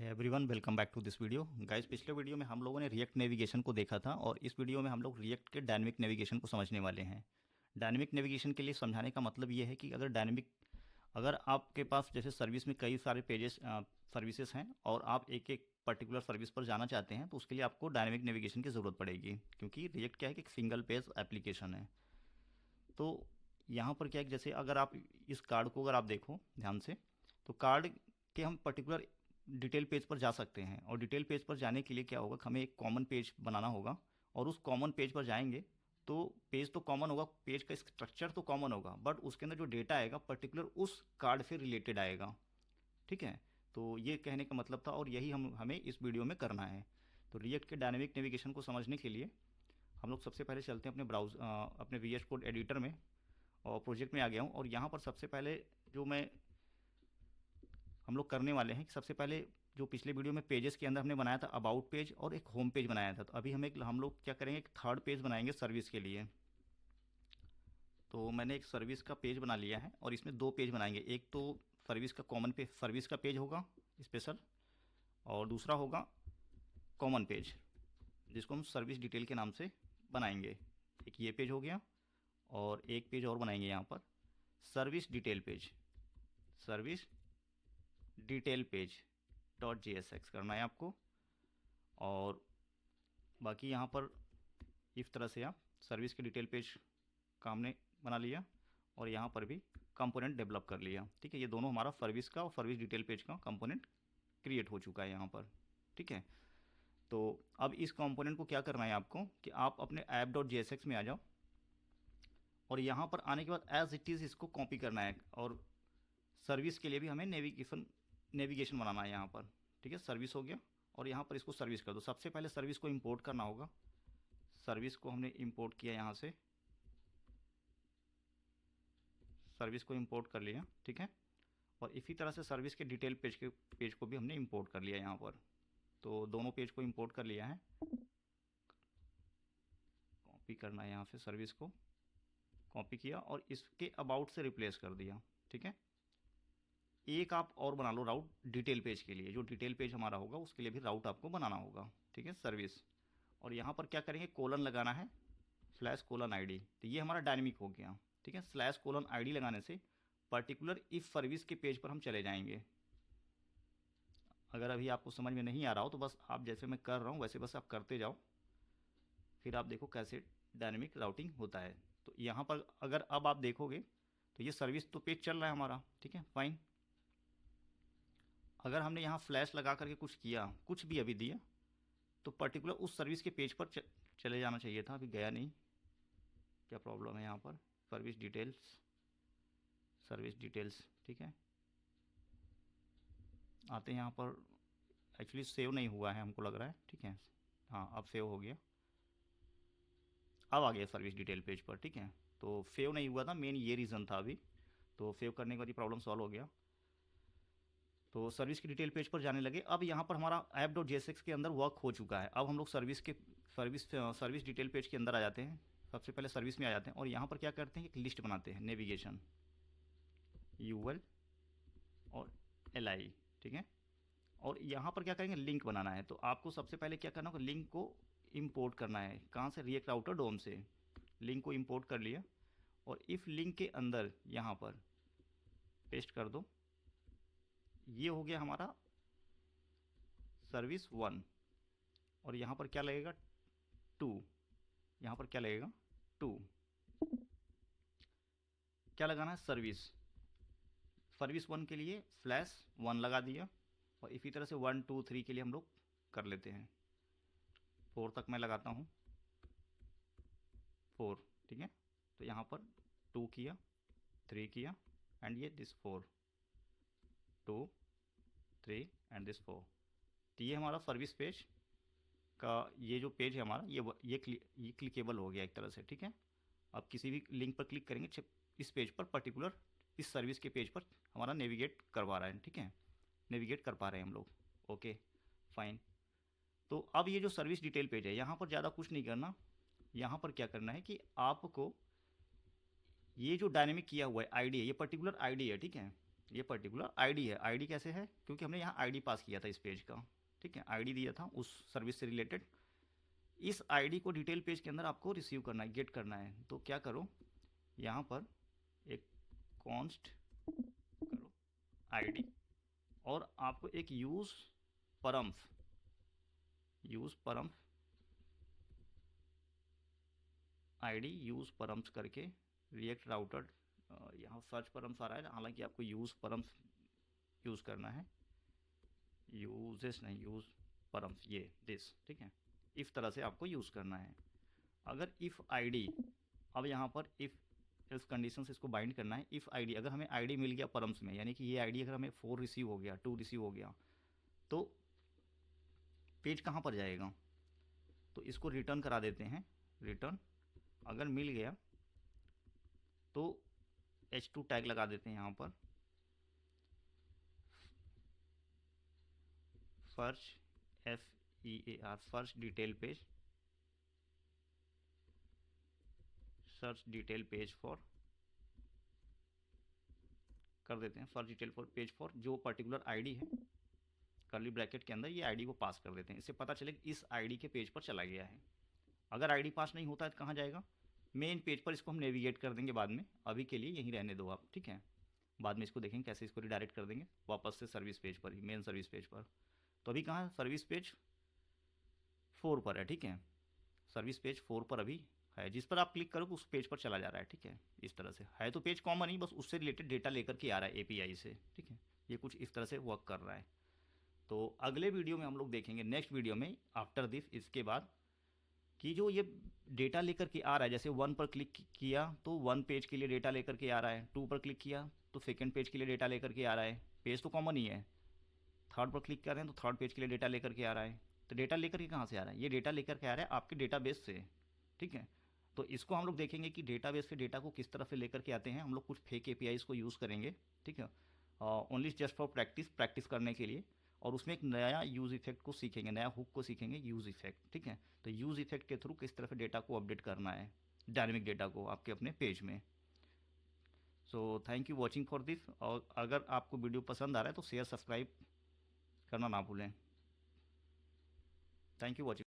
Everyone welcome back to this video guys. पिछले video में हम लोगों ने रिएक्ट नेविगेशन को देखा था और इस वीडियो में हम लोग रिएक्ट के डायनेमिक नेविगेशन को समझने वाले हैं। डायनेमिक नेविगेशन के लिए समझाने का मतलब ये है कि अगर आपके पास जैसे सर्विस में कई सारे पेजेस सर्विसेज हैं और आप एक एक पर्टिकुलर सर्विस पर जाना चाहते हैं तो उसके लिए आपको डायनेमिक नेविगेशन की ज़रूरत पड़ेगी, क्योंकि रिएक्ट क्या है कि एक सिंगल पेज एप्लीकेशन है। तो यहाँ पर क्या है कि जैसे अगर आप इस कार्ड को अगर आप देखो ध्यान से, तो कार्ड के हम पर्टिकुलर डिटेल पेज पर जा सकते हैं और डिटेल पेज पर जाने के लिए क्या होगा, हमें एक कॉमन पेज बनाना होगा और उस कॉमन पेज पर जाएंगे तो पेज तो कॉमन होगा, पेज का स्ट्रक्चर तो कॉमन होगा, बट उसके अंदर जो डेटा आएगा पर्टिकुलर उस कार्ड से रिलेटेड आएगा। ठीक है, तो ये कहने का मतलब था और यही हमें इस वीडियो में करना है। तो रिएक्ट के डायनेमिक नेविगेशन को समझने के लिए हम लोग सबसे पहले चलते हैं अपने वी एस कोड एडिटर में और प्रोजेक्ट में आ गया हूँ। और यहाँ पर सबसे पहले जो हम लोग करने वाले हैं कि सबसे पहले जो पिछले वीडियो में पेजेस के अंदर हमने बनाया था अबाउट पेज और एक होम पेज बनाया था, तो अभी हम लोग क्या करेंगे, एक थर्ड पेज बनाएंगे सर्विस के लिए। तो मैंने एक सर्विस का पेज बना लिया है और इसमें दो पेज बनाएंगे। एक तो सर्विस का कॉमन पेज, सर्विस का पेज होगा स्पेशल, और दूसरा होगा कॉमन पेज जिसको हम सर्विस डिटेल के नाम से बनाएंगे। एक ये पेज हो गया और एक पेज और बनाएंगे यहाँ पर service detail page, service detail page .jsx करना है आपको। और बाकी यहाँ पर इस तरह से आप सर्विस के डिटेल पेज का हमने बना लिया और यहाँ पर भी कंपोनेंट डेवलप कर लिया। ठीक है, ये दोनों हमारा सर्विस का और सर्विस डिटेल पेज का कंपोनेंट क्रिएट हो चुका है यहाँ पर। ठीक है, तो अब इस कंपोनेंट को क्या करना है आपको कि आप अपने app.jsx में आ जाओ और यहाँ पर आने के बाद एज इट इज़ इसको कॉपी करना है और सर्विस के लिए भी हमें नेविगेशन बनाना है यहाँ पर। ठीक है, सर्विस हो गया और यहाँ पर इसको सर्विस कर दो। सबसे पहले सर्विस को इंपोर्ट करना होगा, सर्विस को हमने इंपोर्ट किया यहाँ से, सर्विस को इंपोर्ट कर लिया। ठीक है, और इसी तरह से सर्विस के डिटेल पेज को भी हमने इंपोर्ट कर लिया यहाँ पर। तो दोनों पेज को इंपोर्ट कर लिया है, कॉपी करना है यहाँ से, सर्विस को कॉपी किया और इसके अबाउट से रिप्लेस कर दिया। ठीक है, एक आप और बना लो राउट डिटेल पेज के लिए, जो डिटेल पेज हमारा होगा उसके लिए भी राउट आपको बनाना होगा। ठीक है, सर्विस, और यहाँ पर क्या करेंगे, कोलन लगाना है, /ID। तो ये हमारा डायनेमिक हो गया। ठीक है, /ID लगाने से पर्टिकुलर इफ सर्विस के पेज पर हम चले जाएंगे। अगर अभी आपको समझ में नहीं आ रहा हो तो बस आप जैसे मैं कर रहा हूँ वैसे बस आप करते जाओ, फिर आप देखो कैसे डायनेमिक राउटिंग होता है। तो यहाँ पर अगर अब आप देखोगे तो ये सर्विस तो पेज चल रहा है हमारा। ठीक है, फाइन। अगर हमने यहाँ फ्लैश लगा करके कुछ किया, कुछ भी अभी दिया, तो पर्टिकुलर उस सर्विस के पेज पर चले जाना चाहिए था, अभी गया नहीं। क्या प्रॉब्लम है यहाँ पर, सर्विस डिटेल्स, सर्विस डिटेल्स। ठीक है, आते हैं यहाँ पर, एक्चुअली सेव नहीं हुआ है हमको लग रहा है। ठीक है, हाँ अब सेव हो गया, अब आ गया सर्विस डिटेल पेज पर। ठीक है, तो सेव नहीं हुआ था, मेन ये रीज़न था अभी, तो सेव करने के बाद ये प्रॉब्लम सॉल्व हो गया। तो सर्विस की डिटेल पेज पर जाने लगे। अब यहाँ पर हमारा app.jsx के अंदर वर्क हो चुका है। अब हम लोग सर्विस डिटेल पेज के अंदर आ जाते हैं, सबसे पहले सर्विस में आ जाते हैं और यहाँ पर क्या करते हैं, एक लिस्ट बनाते हैं, नेविगेशन UL और LI। ठीक है, और यहाँ पर क्या करेंगे, लिंक बनाना है। तो आपको सबसे पहले क्या करना होगा, लिंक को इम्पोर्ट करना है। कहाँ से, रिएक्ट राउटर डोम से लिंक को इम्पोर्ट कर लिया और इफ लिंक के अंदर यहाँ पर पेस्ट कर दो। ये हो गया हमारा सर्विस 1 और यहाँ पर क्या लगेगा 2, यहाँ पर क्या लगेगा 2, क्या लगाना है, सर्विस 1 के लिए /1 लगा दिया और इसी तरह से 1 2 3 के लिए हम लोग कर लेते हैं। 4 तक मैं लगाता हूँ, 4। ठीक है, तो यहाँ पर 2 किया, 3 किया एंड ये दिस 4, 2 3 एंड दिस 4। तो ये हमारा सर्विस पेज का ये जो पेज है हमारा, ये क्लिकेबल हो गया एक तरह से। ठीक है, आप किसी भी लिंक पर क्लिक करेंगे, इस पेज पर पर्टिकुलर इस सर्विस के पेज पर हमारा नेविगेट करवा रहा है। ठीक है, नेविगेट कर पा रहे हैं हम लोग। Okay fine. तो अब ये जो सर्विस डिटेल पेज है, यहाँ पर ज़्यादा कुछ नहीं करना। यहाँ पर क्या करना है कि आपको ये जो डायनेमिक किया हुआ है आईडी है, ये पर्टिकुलर आईडी है। ठीक है, ये पर्टिकुलर आईडी है। आईडी कैसे है? क्योंकि हमने यहाँ आईडी पास किया था इस पेज का, ठीक है, आईडी दिया था उस सर्विस से रिलेटेड। इस आईडी को डिटेल पेज के अंदर आपको रिसीव करना है, गेट करना है। तो क्या करो, यहाँ पर एक कॉन्स्ट करो आईडी, और आपको एक यूज़ परम्फ आईडी यूज़ परम्स करके रिएक्ट राउटर, यहाँ सर्च परम्स आ रहा है, हालांकि आपको यूज़ परम्स यूज़ करना है, यूजेस नहीं, यूज़ परम्स, ये दिस, ठीक है, इस तरह से आपको यूज़ करना है। अगर इफ़ आईडी, अब यहाँ पर इफ़ एल्स कंडीशन से इसको बाइंड करना है। इफ़ आईडी, अगर हमें आईडी मिल गया परम्स में, यानी कि ये आईडी अगर हमें 4 रिसीव हो गया, 2 रिसीव हो गया, तो पेज कहाँ पर जाएगा? तो इसको रिटर्न करा देते हैं। रिटर्न अगर मिल गया तो H2 टैग लगा देते हैं यहाँ पर, first FEAR first detail page, search detail page for कर देते हैं, first detail for page for जो पर्टिकुलर आईडी है, कर्ली ब्रैकेट के अंदर ये आईडी को पास कर देते हैं। इससे पता चले कि इस आईडी के पेज पर चला गया है। अगर आईडी पास नहीं होता है तो कहाँ जाएगा? मेन पेज पर। इसको हम नेविगेट कर देंगे बाद में, अभी के लिए यहीं रहने दो आप, ठीक है, बाद में इसको देखेंगे कैसे इसको रिडायरेक्ट कर देंगे वापस से सर्विस पेज पर ही, मेन सर्विस पेज पर। तो अभी कहाँ? सर्विस पेज 4 पर है, ठीक है, सर्विस पेज 4 पर अभी है, जिस पर आप क्लिक करोगे उस पेज पर चला जा रहा है, ठीक है। इस तरह से है, तो पेज कॉमन ही, बस उससे रिलेटेड डेटा लेकर के आ रहा है एपीआई से, ठीक है। ये कुछ इस तरह से वर्क कर रहा है। तो अगले वीडियो में हम लोग देखेंगे, नेक्स्ट वीडियो में आफ्टर दिस, इसके बाद, कि जो ये डेटा लेकर के आ रहा है, जैसे 1 पर क्लिक किया तो 1 पेज के लिए डेटा लेकर के आ रहा है, 2 पर क्लिक किया तो सेकंड पेज के लिए डेटा लेकर के आ रहा है, पेज तो कॉमन ही है। 3rd पर क्लिक कर रहे हैं तो 3rd पेज के लिए डेटा लेकर के आ रहा है। तो डेटा लेकर के कहाँ से आ रहा है? ये डेटा लेकर के आ रहा है आपके डेटाबेस से, ठीक है। तो इसको हम लोग देखेंगे कि डेटाबेस से डेटा को किस तरह से लेकर के आते हैं। हम लोग कुछ फेक एपीआईज को यूज़ करेंगे, ठीक है, ओनली जस्ट फॉर प्रैक्टिस करने के लिए। और उसमें एक नया यूज़ इफेक्ट को सीखेंगे, नया हुक को सीखेंगे, यूज़ इफेक्ट, ठीक है। तो यूज़ इफेक्ट के थ्रू किस तरह से डेटा को अपडेट करना है, डायनेमिक डेटा को आपके अपने पेज में। So thank you watching for this. और अगर आपको वीडियो पसंद आ रहा है तो शेयर सब्सक्राइब करना ना भूलें। Thank you watching.